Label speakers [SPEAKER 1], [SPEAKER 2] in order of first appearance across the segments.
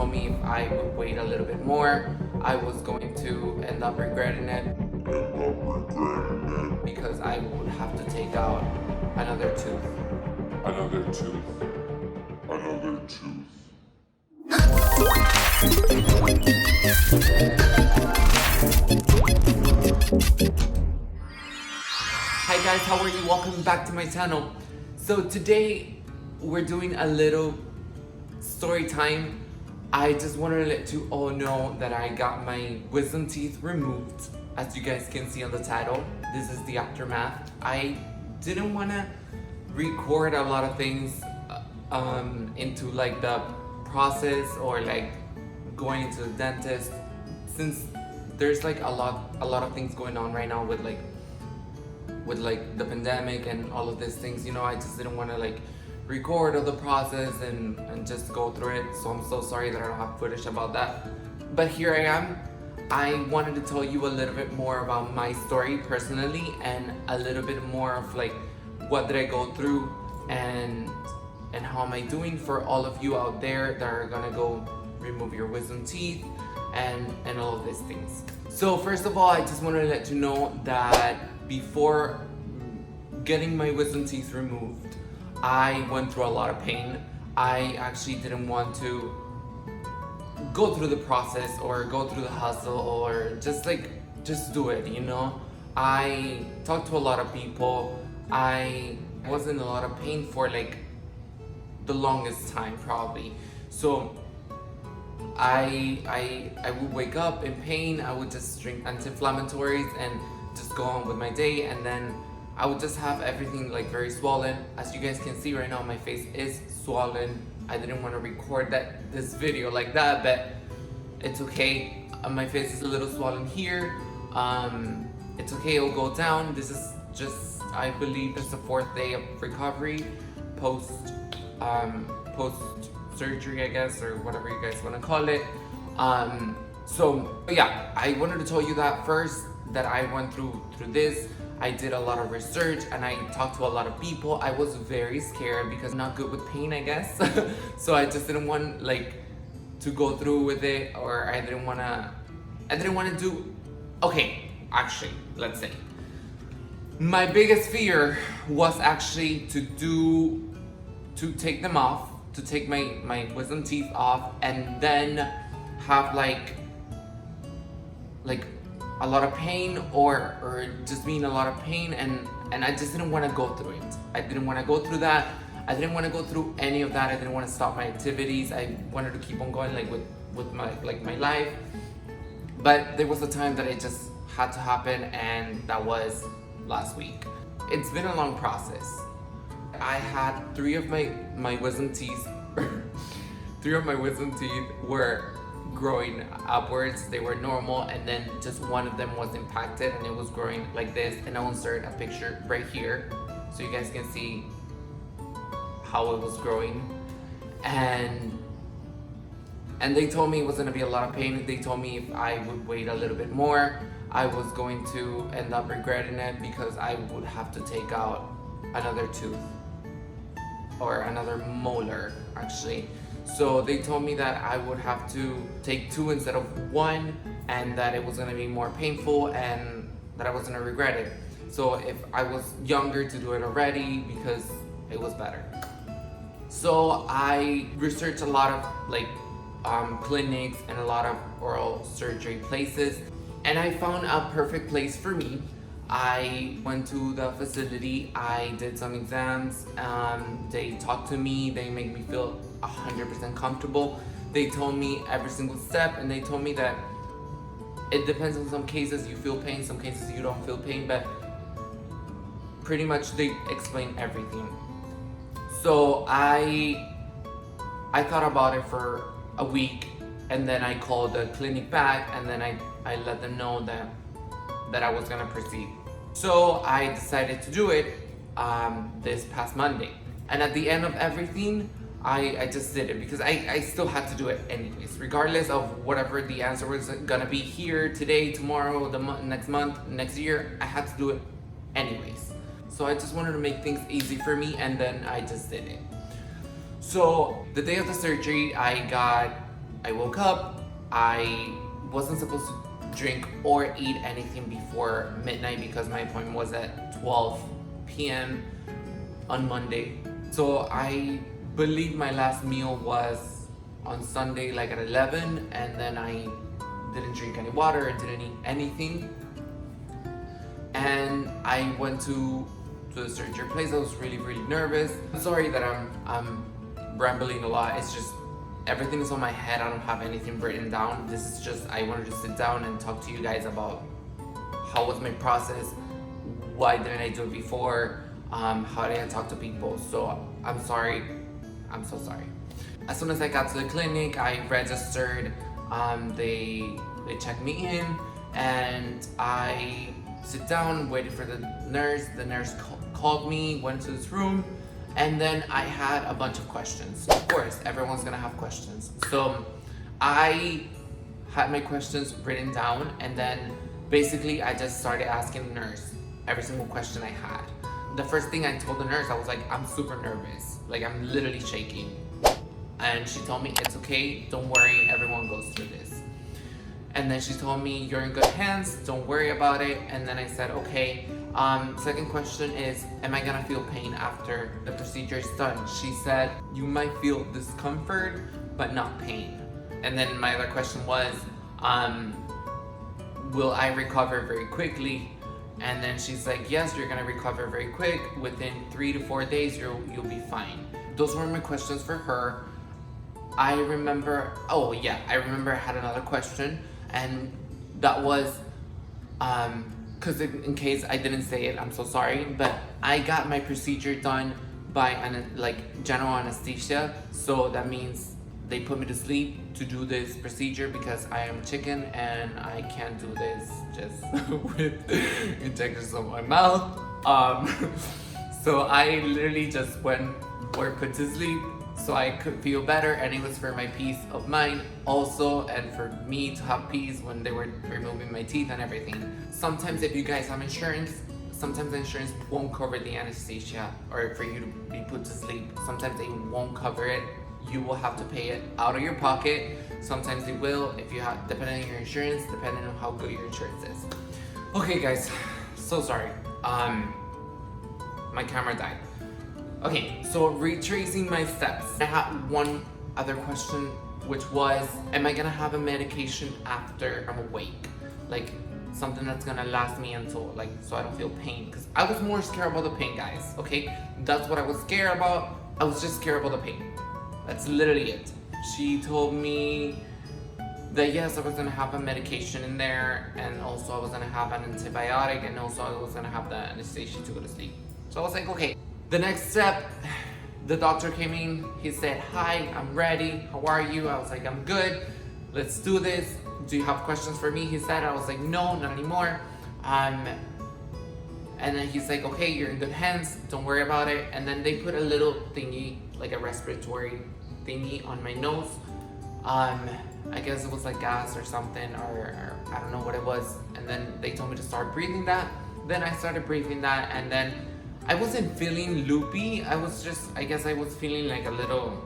[SPEAKER 1] told me if I would wait a little bit more, I was going to end up regretting it because I would have to take out another tooth.
[SPEAKER 2] Another tooth. Another tooth.
[SPEAKER 1] Hi guys, how are you? Welcome back to my channel. So today we're doing a little story time. I just wanted to let you all know that I got my wisdom teeth removed. As you guys can see on the title, this is the aftermath. I didn't want to record a lot of things into like the process or like going into the dentist, since there's like a lot of things going on right now with the pandemic and all of these things. You know, I just didn't want to like record all the process and just go through it. So I'm so sorry that I don't have footage about that, but here I am. I wanted to tell you a little bit more about my story personally, and a little bit more of like what did I go through and how am I doing for all of you out there that are gonna go remove your wisdom teeth and all of these things. So first of all, I just wanted to let you know that before getting my wisdom teeth removed, I went through a lot of pain. I actually didn't want to go through the process or go through the hustle or just do it, you know. I talked to a lot of people. I was in a lot of pain for like the longest time probably. So I would wake up in pain. I would just drink anti-inflammatories and just go on with my day, and then I would just have everything like very swollen. As you guys can see right now, my face is swollen. I didn't want to record this video like that, but it's okay. My face is a little swollen here. It's okay, it'll go down. This is just, I believe it's the 4th day of recovery post surgery, I guess, or whatever you guys want to call it. So yeah, I wanted to tell you that first, that I went through this. I did a lot of research and I talked to a lot of people. I was very scared because I'm not good with pain, I guess. So I just didn't want like to go through with it, or I didn't want to do, okay, actually, let's say my biggest fear was actually to take them off, to take my wisdom teeth off, and then have like a lot of pain or just being a lot of pain, and I just didn't want to go through it. I didn't want to go through that. I didn't want to go through any of that. I didn't want to stop my activities. I wanted to keep on going like with my life. But there was a time that it just had to happen, and that was last week. It's been a long process. I had 3 of my wisdom teeth 3 of my wisdom teeth were growing upwards. They were normal, and then just one of them was impacted and it was growing like this. And I'll insert a picture right here so you guys can see how it was growing. And they told me it was going to be a lot of pain. They told me if I would wait a little bit more, I was going to end up regretting it because I would have to take out another tooth, or another molar actually. So they told me that I would have to take 2 instead of 1, and that it was going to be more painful and that I was going to regret it. So if I was younger to do it already, because it was better. So I researched a lot of clinics and a lot of oral surgery places, and I found a perfect place for me. I went to the facility, I did some exams, they talked to me, they made me feel 100% comfortable. They told me every single step, and they told me that it depends on some cases you feel pain, some cases you don't feel pain, but pretty much they explain everything. So I thought about it for a week, and then I called the clinic back, and then I let them know that I was gonna proceed. So I decided to do it this past Monday. And at the end of everything, I just did it because I still had to do it anyways, regardless of whatever the answer was gonna be here, today, tomorrow, next month, next year. I had to do it anyways. So I just wanted to make things easy for me, and then I just did it. So the day of the surgery, I got I woke up. I wasn't supposed to drink or eat anything before midnight because my appointment was at 12 p.m. on Monday. So I believe my last meal was on Sunday, like at 11, and then I didn't drink any water, didn't eat anything. And I went to the surgery place. I was really nervous. I'm sorry that I'm rambling a lot. It's just everything is on my head. I don't have anything written down. This is just, I wanted to sit down and talk to you guys about how was my process, why didn't I do it before, how did I talk to people. So I'm sorry. I'm so sorry. As soon as I got to the clinic, I registered. They checked me in, and I sit down, waited for the nurse. The nurse called me, went to this room, and then I had a bunch of questions. Of course, everyone's gonna have questions. So I had my questions written down, and then basically I just started asking the nurse every single question I had. The first thing I told the nurse, I was like, I'm super nervous. Like, I'm literally shaking. And she told me, it's okay, don't worry, everyone goes through this. And then she told me, you're in good hands, don't worry about it. And then I said, okay. Second question is, am I gonna feel pain after the procedure is done? She said, you might feel discomfort, but not pain. And then my other question was, will I recover very quickly? And then she's like, yes, you're gonna recover very quick. Within 3 to 4 days, you'll be fine. Those were my questions for her. I remember I had another question, and that was, because in case I didn't say it, I'm so sorry, but I got my procedure done by general anesthesia. So that means they put me to sleep to do this procedure because I am chicken and I can't do this just with injections on my mouth. So I literally just were put to sleep so I could feel better, and it was for my peace of mind also, and for me to have peace when they were removing my teeth and everything. Sometimes if you guys have insurance, sometimes the insurance won't cover the anesthesia or for you to be put to sleep. Sometimes they won't cover it. You will have to pay it out of your pocket. Sometimes they will, if you have, depending on your insurance, depending on how good your insurance is. Okay guys, so sorry. My camera died. Okay, so retracing my steps. I had one other question, which was, am I gonna have a medication after I'm awake? Like something that's gonna last me until, so I don't feel pain. Because I was more scared about the pain, guys, okay? That's what I was scared about. I was just scared about the pain. That's literally it. She told me that yes, I was gonna have a medication in there, and also I was gonna have an antibiotic, and also I was gonna have the anesthesia to go to sleep. So I was like, okay. The next step, the doctor came in, he said, hi, I'm ready, how are you? I was like, I'm good, let's do this. Do you have questions for me? He said. I was like, no, not anymore. And then he's like, okay, you're in good hands, don't worry about it. And then they put a little thingy, like a respiratory thingy on my nose. I guess it was like gas or something, or I don't know what it was. And then they told me to start breathing that. Then I started breathing that, and then I wasn't feeling loopy. I guess I was feeling like a little,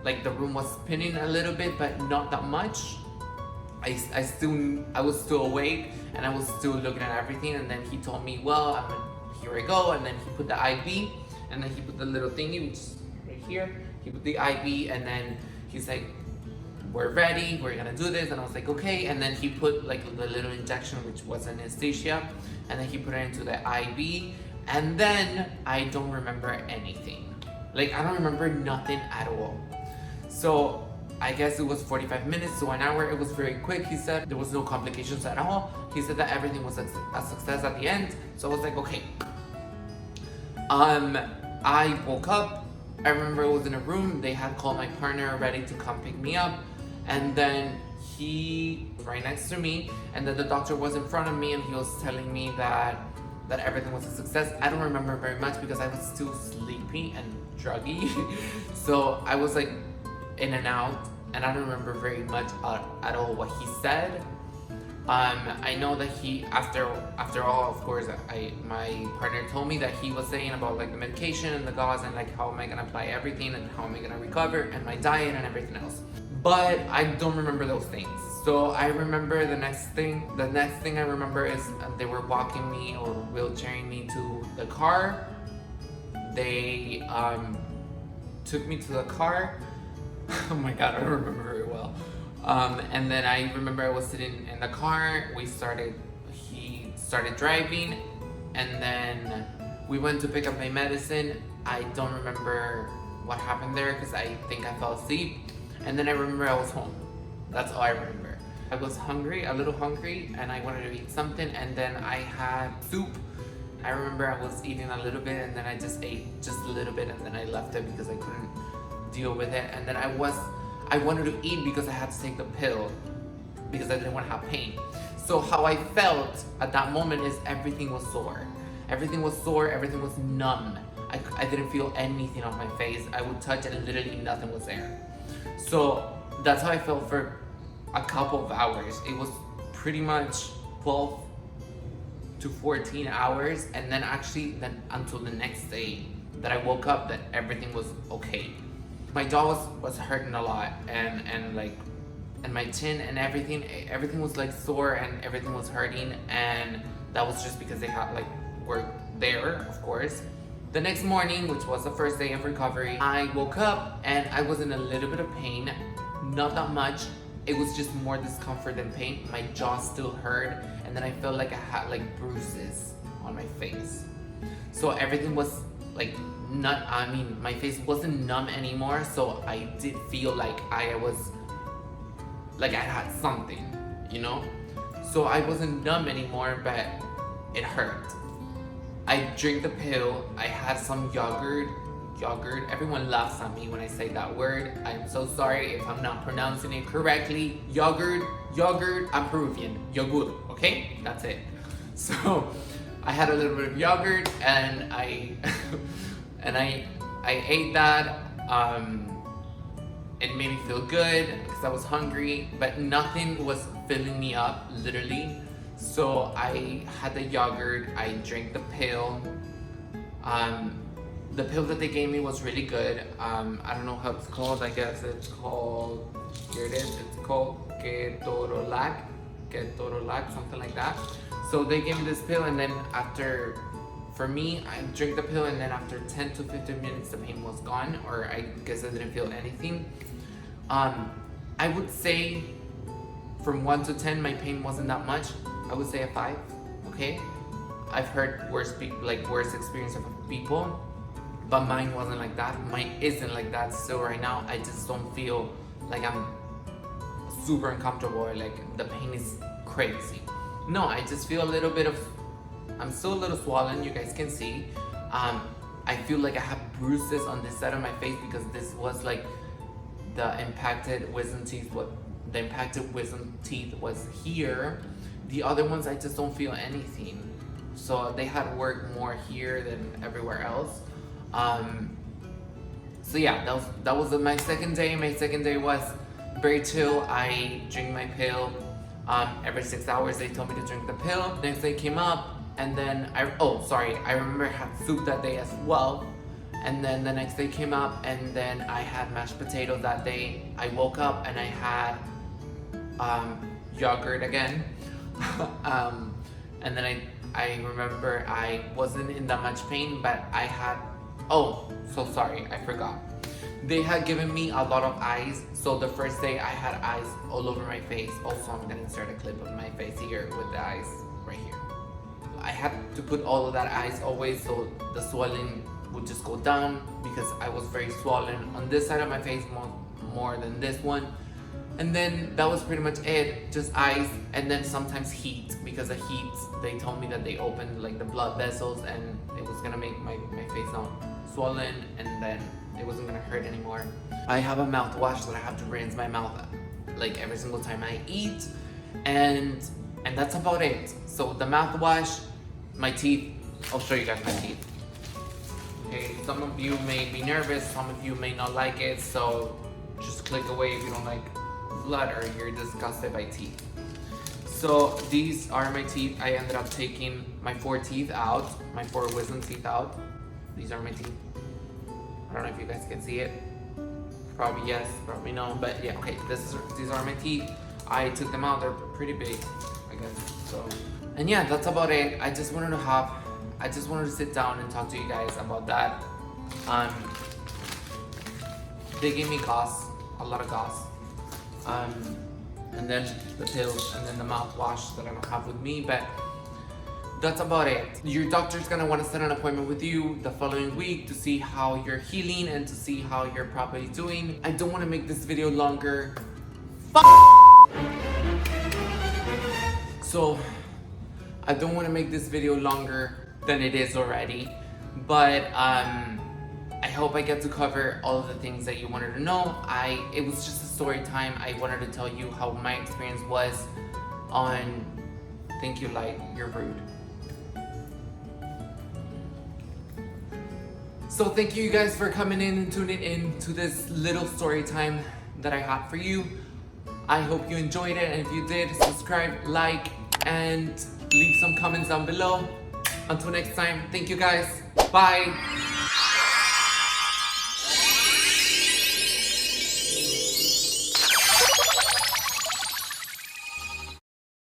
[SPEAKER 1] like the room was spinning a little bit, but not that much. I was still awake, and I was still looking at everything. And then he told me, well, here I go. And then he put the IV, and then he put the little thingy, which is right here. He put the IV, and then he's like, we're ready, we're gonna do this. And I was like, okay. And then he put like the little injection, which was anesthesia, and then he put it into the IV. And then I don't remember anything. Like, I don't remember nothing at all. So I guess it was 45 minutes to an hour. It was very quick. He said there was no complications at all. He said that everything was a success at the end. So I was like, okay. I woke up. I remember I was in a room. They had called my partner ready to come pick me up. And then he was right next to me. And then the doctor was in front of me, and he was telling me that everything was a success. I don't remember very much because I was still sleepy and druggy. So I was like in and out, and I don't remember very much at all what he said. I know that he, after all, of course, my partner told me that he was saying about like the medication and the gauze and like how am I gonna apply everything and how am I gonna recover and my diet and everything else. But I don't remember those things. So I remember the next thing I remember is they were walking me or wheelchairing me to the car. They took me to the car. Oh my god, I don't remember very well. And then I remember I was sitting in the car. He started driving, and then we went to pick up my medicine. I don't remember what happened there because I think I fell asleep. And then I remember I was home. That's all I remember. I was hungry, a little hungry, and I wanted to eat something. And then I had soup. I remember I was eating a little bit, and then I just ate just a little bit, and then I left it because I couldn't deal with it. And then I wanted to eat because I had to take the pill because I didn't want to have pain. So how I felt at that moment is everything was sore. Everything was sore, everything was numb. I didn't feel anything on my face. I would touch and literally nothing was there. So that's how I felt for a couple of hours. It was pretty much 12 to 14 hours, and then until the next day that I woke up that everything was okay. My jaw was hurting a lot, and my chin and everything was like sore and everything was hurting, and that was just because they had like work there, of course. The next morning, which was the first day of recovery, I woke up and I was in a little bit of pain, not that much. It was just more discomfort than pain. My jaw still hurt, and then I felt like I had like bruises on my face. So everything was like my face wasn't numb anymore, so I did feel like I had something, you know? So I wasn't numb anymore, but it hurt. I drank the pill. I had some yogurt. Everyone laughs at me when I say that word. I'm so sorry if I'm not pronouncing it correctly. Yogurt, I'm Peruvian. Yogurt, okay? That's it. So I had a little bit of yogurt and I ate that. It made me feel good because I was hungry, but nothing was filling me up, literally. So I had the yogurt, I drank the pill. The pill that they gave me was really good. I don't know how it's called. I guess it's called, here it is, it's called ketorolac, something like that. So they gave me this pill, and then for me, I drank the pill, and then after 10 to 15 minutes, the pain was gone, or I guess I didn't feel anything. I would say from 1 to 10, my pain wasn't that much. I would say a 5, okay? I've heard worse experience of people, but mine wasn't like that. Mine isn't like that. So right now, I just don't feel like I'm super uncomfortable or like the pain is crazy. No, I just feel I'm still a little swollen, you guys can see. I feel like I have bruises on this side of my face because this was like the impacted wisdom teeth. The impacted wisdom teeth was here. The other ones, I just don't feel anything. So they had worked more here than everywhere else. So yeah, that was my second day. My second day was very chill. I drink my pill. Every 6 hours they told me to drink the pill. Next day came up, and then I remember I had soup that day as well. And then the next day came up, and then I had mashed potatoes that day. I woke up and I had yogurt again. And then I remember I wasn't in that much pain, but I had, I forgot. They had given me a lot of ice, so the first day I had ice all over my face. Also, I'm gonna insert a clip of my face here with the ice right here. I had to put all of that ice always so the swelling would just go down because I was very swollen on this side of my face more than this one. And then that was pretty much it, just ice, and then sometimes heat, because the heat, they told me that they opened like the blood vessels and it was gonna make my face not swollen, and then it wasn't gonna hurt anymore. I have a mouthwash that I have to rinse my mouth like every single time I eat, and that's about it. So the mouthwash, my teeth, I'll show you guys my teeth. Okay, some of you may be nervous, some of you may not like it, so just click away if you don't like blood or you're disgusted by teeth. So these are my teeth. I ended up taking my 4 teeth out, my 4 wisdom teeth out. These are my teeth. I don't know if you guys can see it. Probably yes, probably no, but yeah, okay, these are my teeth. I took them out, they're pretty big, I guess, so. And yeah, that's about it. I just wanted to sit down and talk to you guys about that. They gave me gauze, a lot of gauze. And then the pills, and then the mouthwash that I don't have with me, but that's about it. Your doctor's gonna wanna set an appointment with you the following week to see how you're healing and to see how you're properly doing. I don't wanna make this video longer. So, I don't wanna make this video longer than it is already, but I hope I get to cover all of the things that you wanted to know. It was just a story time. I wanted to tell you how my experience was on Thank You Light, You're Rude. So thank you guys for coming in and tuning in to this little story time that I had for you. I hope you enjoyed it, and if you did, subscribe, like, and leave some comments down below. Until next time, thank you guys. Bye.